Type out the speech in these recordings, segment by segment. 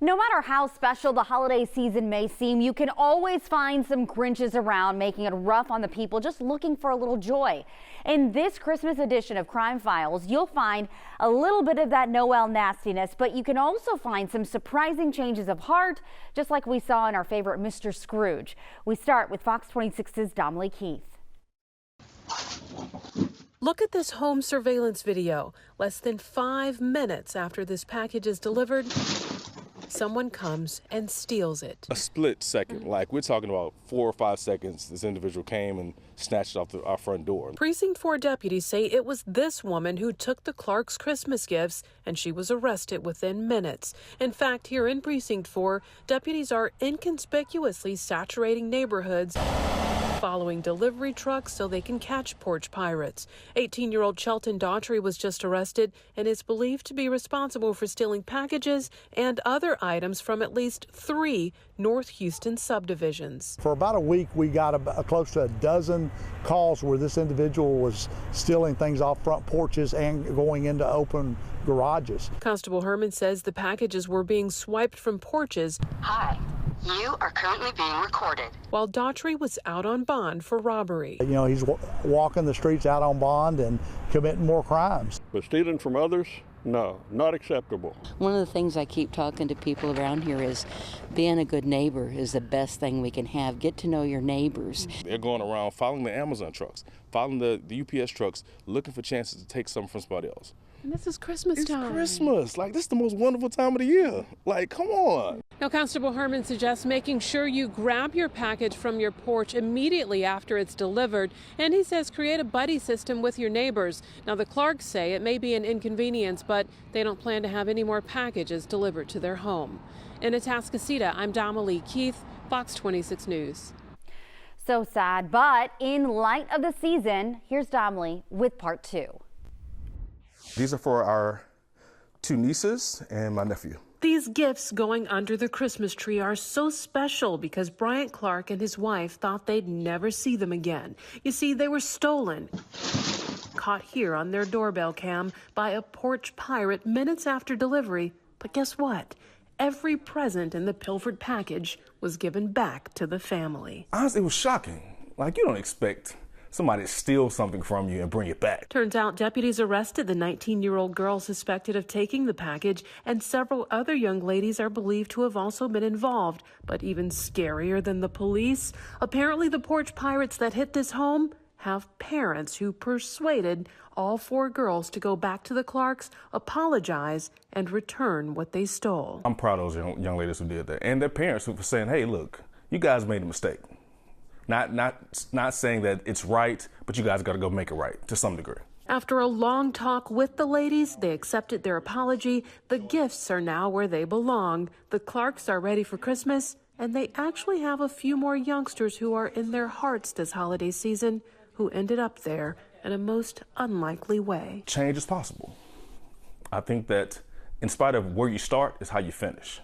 No matter how special the holiday season may seem, you can always find some Grinches around, making it rough on the people just looking for a little joy. In this Christmas edition of Crime Files, you'll find a little bit of that Noel nastiness, but you can also find some surprising changes of heart, just like we saw in our favorite Mr. Scrooge. We start with Fox 26's Domley Keith. Look at this home surveillance video. Less than 5 minutes after this package is delivered, someone comes and steals it. A split second, like we're talking about 4 or 5 seconds, this individual came and snatched it off our front door. Precinct 4 deputies say it was this woman who took the Clarks' Christmas gifts, and she was arrested within minutes. In fact, here in Precinct 4, deputies are inconspicuously saturating neighborhoods, following delivery trucks so they can catch porch pirates. 18-year-old Chelton Daughtry was just arrested and is believed to be responsible for stealing packages and other items from at least 3 North Houston subdivisions. For about a week, we got close to a dozen calls where this individual was stealing things off front porches and going into open garages. Constable Herman says the packages were being swiped from porches. Hi. You are currently being recorded. While Daughtry was out on bond for robbery. You know, he's walking the streets out on bond and committing more crimes. But stealing from others, no, not acceptable. One of the things I keep talking to people around here is being a good neighbor is the best thing we can have. Get to know your neighbors. They're going around following the Amazon trucks, following the UPS trucks, looking for chances to take something from somebody else. And this is Christmas time. It's Christmas. Like, this is the most wonderful time of the year. Like, come on. Now, Constable Herman suggests making sure you grab your package from your porch immediately after it's delivered. And he says create a buddy system with your neighbors. Now, the Clarks say it may be an inconvenience, but they don't plan to have any more packages delivered to their home. In Atascocita, I'm Domley Keith, Fox 26 News. So sad, but in light of the season, here's Domley with part 2. These are for our 2 nieces and my nephew. These gifts going under the Christmas tree are so special because Bryant Clark and his wife thought they'd never see them again. You see, they were stolen, caught here on their doorbell cam by a porch pirate minutes after delivery. But guess what? Every present in the pilfered package was given back to the family. Honestly, it was shocking. Like, you don't expect somebody to steal something from you and bring it back. Turns out deputies arrested the 19-year-old girl suspected of taking the package, and several other young ladies are believed to have also been involved. But even scarier than the police, apparently the porch pirates that hit this home have parents who persuaded all 4 girls to go back to the Clarks, apologize, and return what they stole. I'm proud of those young ladies who did that, and their parents who were saying, hey, look, you guys made a mistake. Not saying that it's right, but you guys got to go make it right to some degree. After a long talk with the ladies, they accepted their apology. The gifts are now where they belong. The Clarks are ready for Christmas, and they actually have a few more youngsters who are in their hearts this holiday season who ended up there in a most unlikely way. Change is possible. I think that in spite of where you start is how you finish.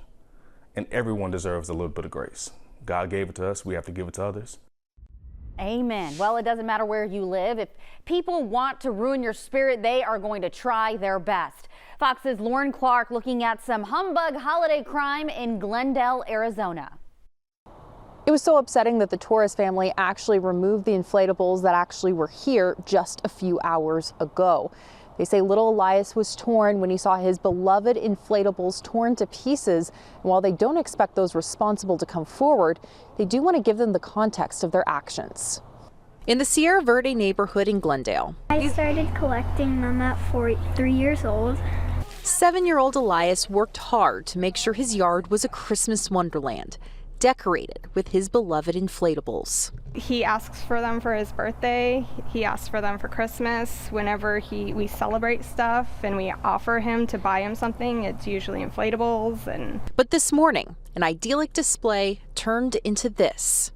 And everyone deserves a little bit of grace. God gave it to us. We have to give it to others. Amen. Well, it doesn't matter where you live. If people want to ruin your spirit, they are going to try their best. Fox's Lauren Clark looking at some humbug holiday crime in Glendale, Arizona. It was so upsetting that the Torres family actually removed the inflatables that actually were here just a few hours ago. They say little Elias was torn when he saw his beloved inflatables torn to pieces. And while they don't expect those responsible to come forward, they do want to give them the context of their actions. In the Sierra Verde neighborhood in Glendale, I started collecting them at 3 years old. 7-year-old Elias worked hard to make sure his yard was a Christmas wonderland, decorated with his beloved inflatables. He asks for them for his birthday. He asks for them for Christmas. Whenever we celebrate stuff and we offer him to buy him something, it's usually inflatables. But this morning, an idyllic display turned into this.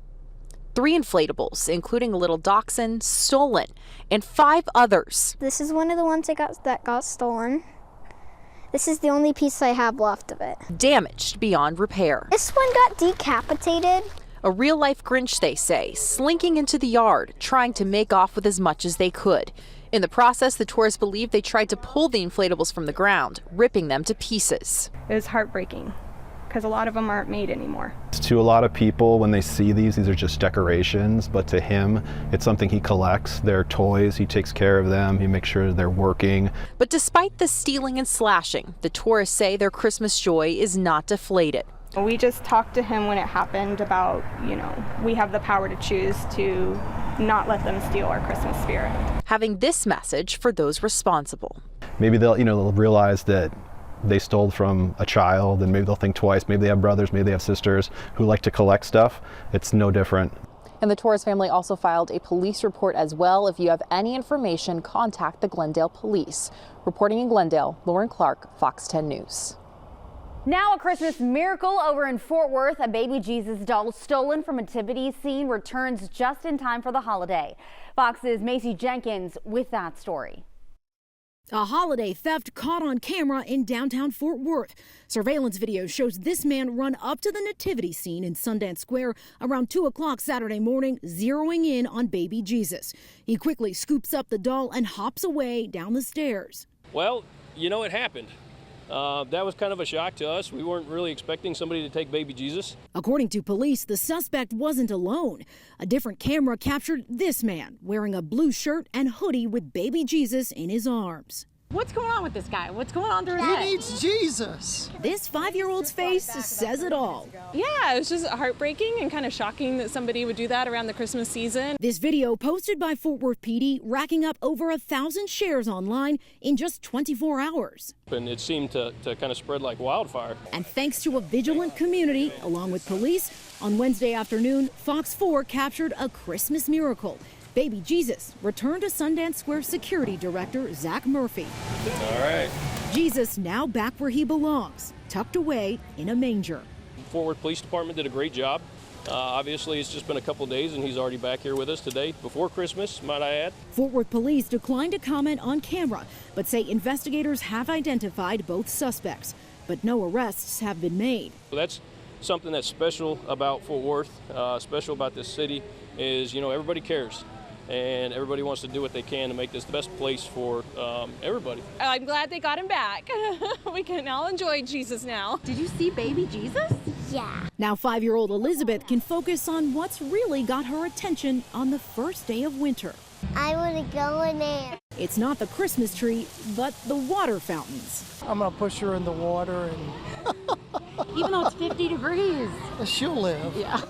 3 inflatables, including a little dachshund, stolen, and 5 others. This is one of the ones that got stolen. This is the only piece I have left of it. Damaged beyond repair. This one got decapitated. A real-life Grinch, they say, slinking into the yard, trying to make off with as much as they could. In the process, the tourists believe they tried to pull the inflatables from the ground, ripping them to pieces. It was heartbreaking. because a lot of them aren't made anymore. To a lot of people, when they see these are just decorations, but to him, it's something he collects. They're toys, he takes care of them, he makes sure they're working. But despite the stealing and slashing, the tourists say their Christmas joy is not deflated. We just talked to him when it happened about, we have the power to choose to not let them steal our Christmas spirit. Having this message for those responsible. Maybe they'll realize that they stole from a child, and maybe they'll think twice. Maybe they have brothers, maybe they have sisters who like to collect stuff. It's no different. And the Torres family also filed a police report as well. If you have any information, contact the Glendale Police. Reporting in Glendale, Lauren Clark, Fox 10 News. Now a Christmas miracle over in Fort Worth. A baby Jesus doll stolen from a nativity scene returns just in time for the holiday. Fox's Macy Jenkins with that story. A holiday theft caught on camera in downtown Fort Worth. Surveillance video shows this man run up to the nativity scene in Sundance Square around 2 o'clock Saturday morning, zeroing in on baby Jesus. He quickly scoops up the doll and hops away down the stairs. Well, it happened. That was kind of a shock to us. We weren't really expecting somebody to take baby Jesus. According to police, the suspect wasn't alone. A different camera captured this man wearing a blue shirt and hoodie with baby Jesus in his arms. What's going on with this guy? What's going on through his head? He needs Jesus. This 5-year-old's face says it all. Yeah, it was just heartbreaking and kind of shocking that somebody would do that around the Christmas season. This video posted by Fort Worth PD racking up over 1,000 shares online in just 24 hours. And it seemed to kind of spread like wildfire. And thanks to a vigilant community, along with police, on Wednesday afternoon, Fox 4 captured a Christmas miracle. Baby Jesus returned to Sundance Square security director Zach Murphy. All right. Jesus now back where he belongs, tucked away in a manger. Fort Worth Police Department did a great job. Obviously, it's just been a couple days and he's already back here with us today, before Christmas, might I add. Fort Worth Police declined to comment on camera, but say investigators have identified both suspects, but no arrests have been made. That's something that's special about Fort Worth, special about this city, is, everybody cares. And everybody wants to do what they can to make this the best place for everybody. I'm glad they got him back. We can all enjoy Jesus now. Did you see baby Jesus? Yeah. Now 5-year-old Elizabeth can focus on what's really got her attention on the first day of winter. I want to go in there. It's not the Christmas tree, but the water fountains. I'm going to push her in the water and... Even though it's 50 degrees. She'll live. Yeah.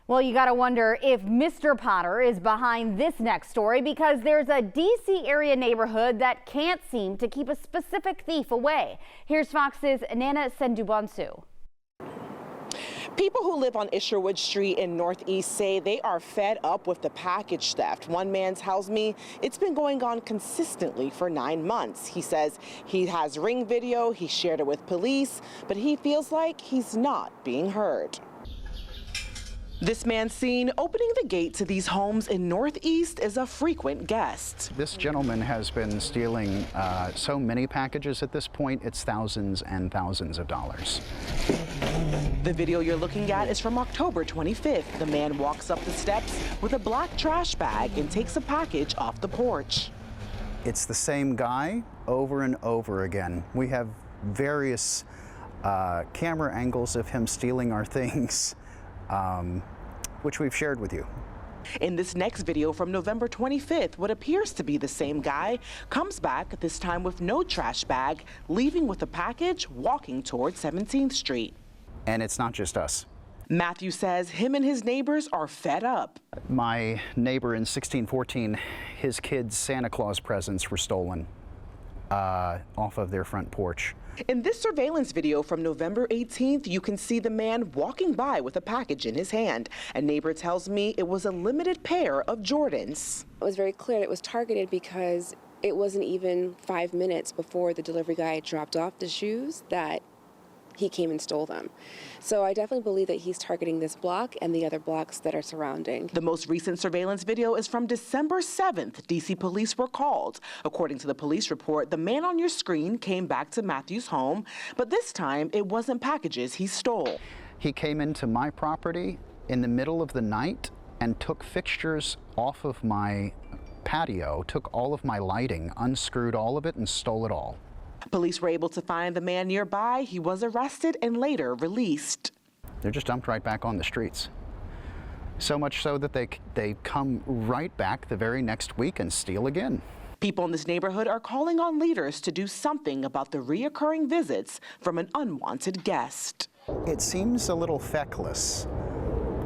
Well, you got to wonder if Mr. Potter is behind this next story, because there's a D.C. area neighborhood that can't seem to keep a specific thief away. Here's Fox's Nana Sendubonsu. People who live on Isherwood Street in Northeast say they are fed up with the package theft. One man tells me it's been going on consistently for 9 months. He says he has Ring video, he shared it with police, but he feels like he's not being heard. This man seen opening the gate to these homes in Northeast is a frequent guest. This gentleman has been stealing so many packages at this point, it's thousands and thousands of dollars. The video you're looking at is from October 25th. The man walks up the steps with a black trash bag and takes a package off the porch. It's the same guy over and over again. We have various camera angles of him stealing our things. Which we've shared with you. In this next video from November 25th, what appears to be the same guy comes back, this time with no trash bag, leaving with a package, walking towards 17th Street. And it's not just us. Matthew says him and his neighbors are fed up. My neighbor in 1614, his kids' Santa Claus presents were stolen off of their front porch. In this surveillance video from November 18th, you can see the man walking by with a package in his hand. A neighbor tells me it was a limited pair of Jordans. It was very clear that it was targeted because it wasn't even 5 minutes before the delivery guy dropped off the shoes that he came and stole them. So I definitely believe that he's targeting this block and the other blocks that are surrounding. The most recent surveillance video is from December 7th. DC police were called. According to the police report, the man on your screen came back to Matthew's home, but this time it wasn't packages he stole. He came into my property in the middle of the night and took fixtures off of my patio, took all of my lighting, unscrewed all of it, and stole it all. Police were able to find the man nearby. He was arrested and later released. They're just dumped right back on the streets. So much so that they come right back the very next week and steal again. People in this neighborhood are calling on leaders to do something about the reoccurring visits from an unwanted guest. It seems a little feckless,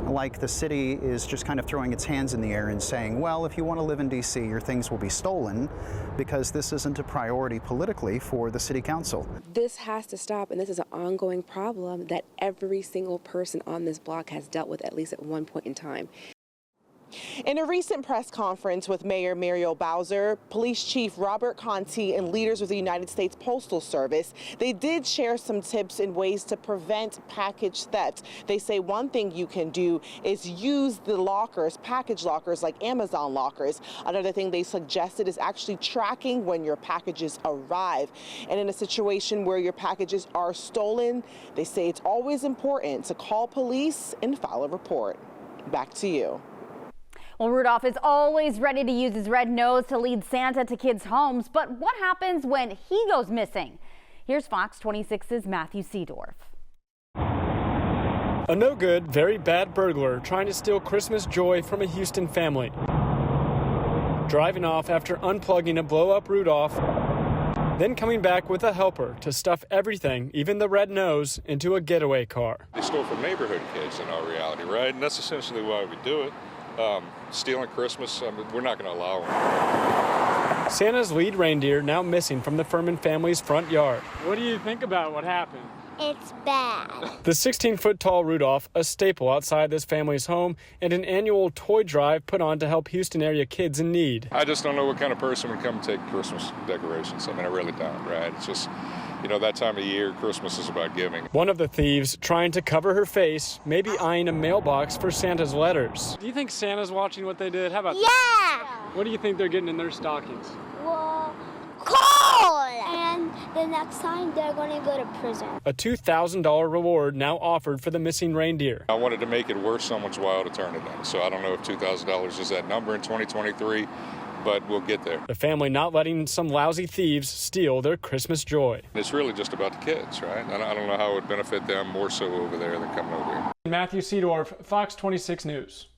like the city is just kind of throwing its hands in the air and saying, well, if you want to live in D.C., your things will be stolen, because this isn't a priority politically for the city council. This has to stop, and this is an ongoing problem that every single person on this block has dealt with at least at one point in time. In a recent press conference with Mayor Muriel Bowser, Police Chief Robert Conti, and leaders with the United States Postal Service, they did share some tips and ways to prevent package theft. They say one thing you can do is use the lockers, package lockers like Amazon lockers. Another thing they suggested is actually tracking when your packages arrive. And in a situation where your packages are stolen, they say it's always important to call police and file a report. Back to you. Well, Rudolph is always ready to use his red nose to lead Santa to kids' homes, but what happens when he goes missing? Here's Fox 26's Matthew Seedorf. A no-good, very bad burglar trying to steal Christmas joy from a Houston family. Driving off after unplugging a blow-up Rudolph, then coming back with a helper to stuff everything, even the red nose, into a getaway car. They stole from neighborhood kids in our reality, right? And that's essentially why we do it. Stealing Christmas, we're not going to allow them. Santa's lead reindeer now missing from the Furman family's front yard. What do you think about what happened? It's bad. The 16-foot-tall Rudolph, a staple outside this family's home, and an annual toy drive put on to help Houston area kids in need. I just don't know what kind of person would come and take Christmas decorations. I mean, I really don't, right? It's just, you know, that time of year, Christmas is about giving. One of the thieves, trying to cover her face, maybe eyeing a mailbox for Santa's letters. Do you think Santa's watching what they did? How about that? What do you think they're getting in their stockings? Well, coal! And the next time they're going to go to prison. A $2,000 reward now offered for the missing reindeer. I wanted to make it worth someone's while to turn it in. So I don't know if $2,000 is that number in 2023, but we'll get there. The family not letting some lousy thieves steal their Christmas joy. It's really just about the kids, right? I don't know how it would benefit them more so over there than coming over here. Matthew Seedorf, Fox 26 News.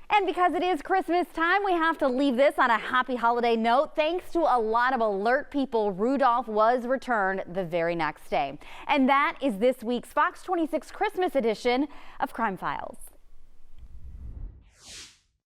And because it is Christmas time, we have to leave this on a happy holiday note. Thanks to a lot of alert people, Rudolph was returned the very next day. And that is this week's Fox 26 Christmas edition of Crime Files.